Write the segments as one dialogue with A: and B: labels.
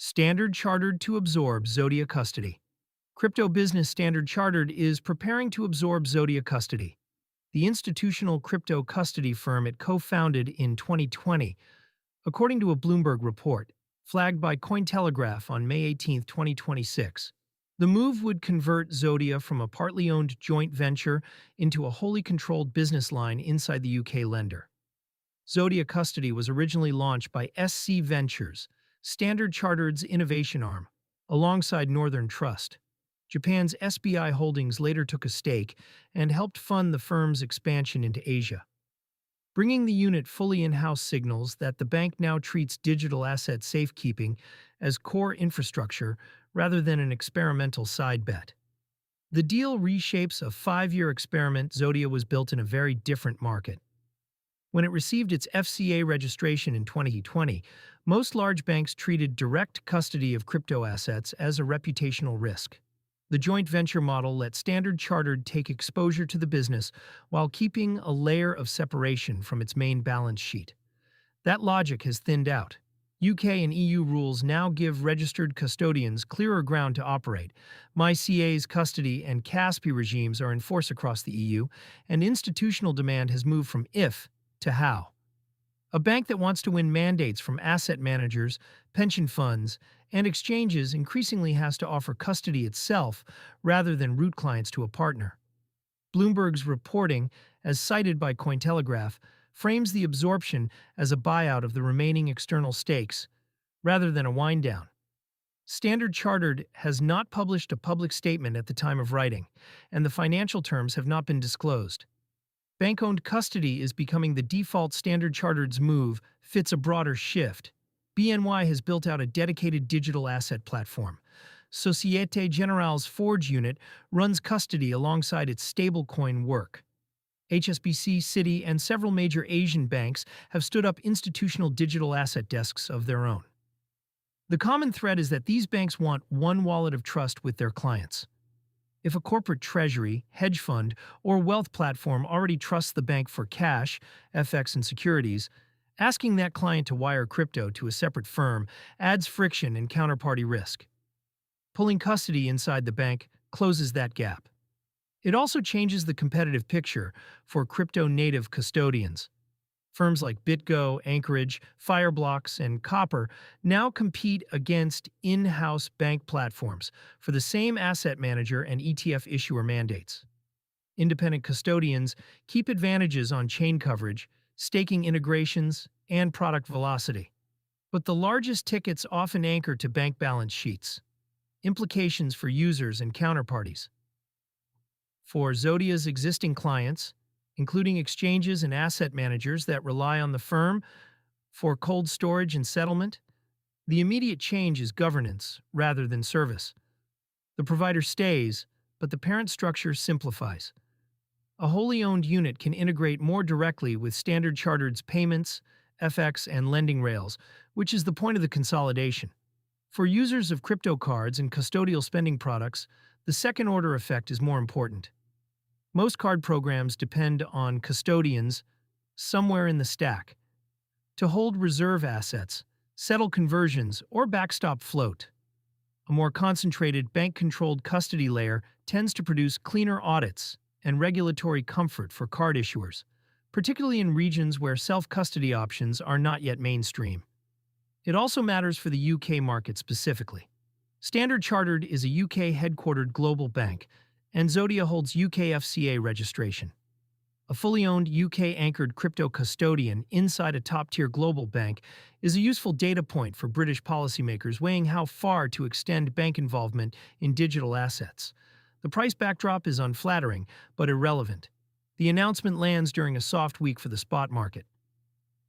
A: Standard Chartered to absorb Zodia Custody. Crypto business Standard Chartered is preparing to absorb Zodia Custody, the institutional crypto custody firm it co-founded in 2020, according to a Bloomberg report, flagged by Cointelegraph on May 18, 2026. The move would convert Zodia from a partly owned joint venture into a wholly controlled business line inside the UK lender. Zodia Custody was originally launched by SC Ventures, Standard Chartered's innovation arm, alongside Northern Trust. Japan's SBI Holdings later took a stake and helped fund the firm's expansion into Asia. Bringing the unit fully in-house signals that the bank now treats digital asset safekeeping as core infrastructure rather than an experimental side bet. The deal reshapes a 5-year experiment. Zodia was built in a very different market. When it received its FCA registration in 2020, most large banks treated direct custody of crypto assets as a reputational risk. The joint venture model let Standard Chartered take exposure to the business while keeping a layer of separation from its main balance sheet. That logic has thinned out. UK and EU rules now give registered custodians clearer ground to operate. MyCA's custody and CASPI regimes are in force across the EU, and institutional demand has moved from if to how. A bank that wants to win mandates from asset managers, pension funds, and exchanges increasingly has to offer custody itself rather than route clients to a partner. Bloomberg's reporting, as cited by Cointelegraph, frames the absorption as a buyout of the remaining external stakes, rather than a wind-down. Standard Chartered has not published a public statement at the time of writing, and the financial terms have not been disclosed. Bank-owned custody is becoming the default. Standard Chartered's move fits a broader shift. BNY has built out a dedicated digital asset platform. Societe Generale's Forge unit runs custody alongside its stablecoin work. HSBC, Citi, and several major Asian banks have stood up institutional digital asset desks of their own. The common thread is that these banks want one wallet of trust with their clients. If a corporate treasury, hedge fund, or wealth platform already trusts the bank for cash, FX, and securities, asking that client to wire crypto to a separate firm adds friction and counterparty risk. Pulling custody inside the bank closes that gap. It also changes the competitive picture for crypto-native custodians. Firms like BitGo, Anchorage, Fireblocks, and Copper now compete against in-house bank platforms for the same asset manager and ETF issuer mandates. Independent custodians keep advantages on chain coverage, staking integrations, and product velocity. But the largest tickets often anchor to bank balance sheets. Implications for users and counterparties. For Zodia's existing clients, including exchanges and asset managers that rely on the firm for cold storage and settlement, the immediate change is governance rather than service. The provider stays, but the parent structure simplifies. A wholly owned unit can integrate more directly with Standard Chartered's payments, FX, and lending rails, which is the point of the consolidation. For users of crypto cards and custodial spending products, the second-order effect is more important. Most card programs depend on custodians somewhere in the stack to hold reserve assets, settle conversions, or backstop float. A more concentrated bank-controlled custody layer tends to produce cleaner audits and regulatory comfort for card issuers, particularly in regions where self-custody options are not yet mainstream. It also matters for the UK market specifically. Standard Chartered is a UK-headquartered global bank, and Zodia holds UK FCA registration. A fully owned UK-anchored crypto custodian inside a top-tier global bank is a useful data point for British policymakers weighing how far to extend bank involvement in digital assets. The price backdrop is unflattering, but irrelevant. The announcement lands during a soft week for the spot market.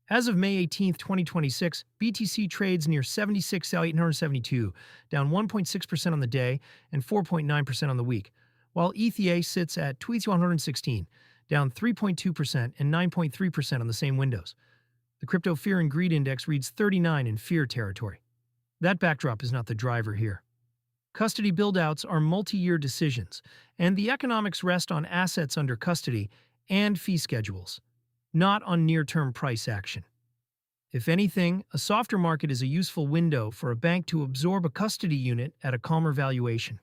A: As of May 18, 2026, BTC trades near 76,872, down 1.6% on the day and 4.9% on the week, while ETH sits at 2,116, down 3.2% and 9.3% on the same windows. The Crypto Fear and Greed Index reads 39 in fear territory. That backdrop is not the driver here. Custody build-outs are multi-year decisions, and the economics rest on assets under custody and fee schedules, not on near-term price action. If anything, a softer market is a useful window for a bank to absorb a custody unit at a calmer valuation.